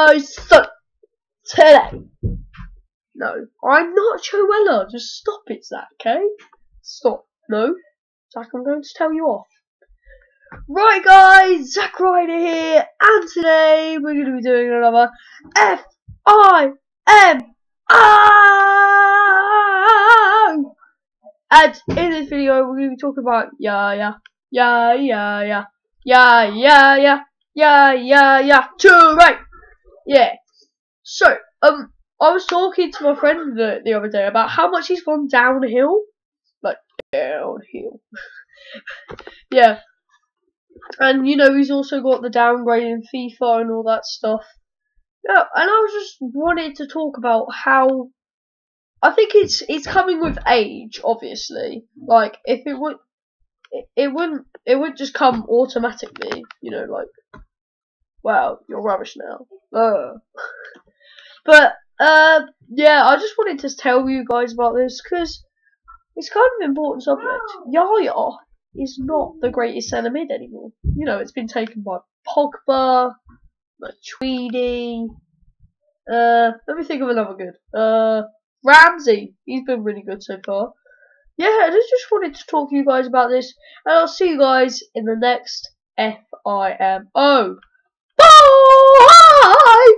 guys, so today, no, I'm not Joella, just stop it, Zach, okay? Stop, no, Zach, I'm going to tell you off. Right guys, Zack Ryder here, and today we're going to be doing another FIMO! And in this video we're going to be talking about right. Yeah. So, I was talking to my friend the other day about how much he's gone downhill. Like, downhill. Yeah. And, you know, he's also got the downgrade in FIFA and all that stuff. Yeah, and I was just wanted to talk about how I think it's coming with age, obviously. Like, if it wouldn't just come automatically, you know, like, wow, you're rubbish now. But yeah, I just wanted to tell you guys about this because it's kind of an important subject. Yaya is not the greatest centre mid anymore. You know, it's been taken by Pogba, Tweedy. Let me think of another good. Ramsey. He's been really good so far. Yeah, I just wanted to talk to you guys about this, and I'll see you guys in the next FIMO. Bye!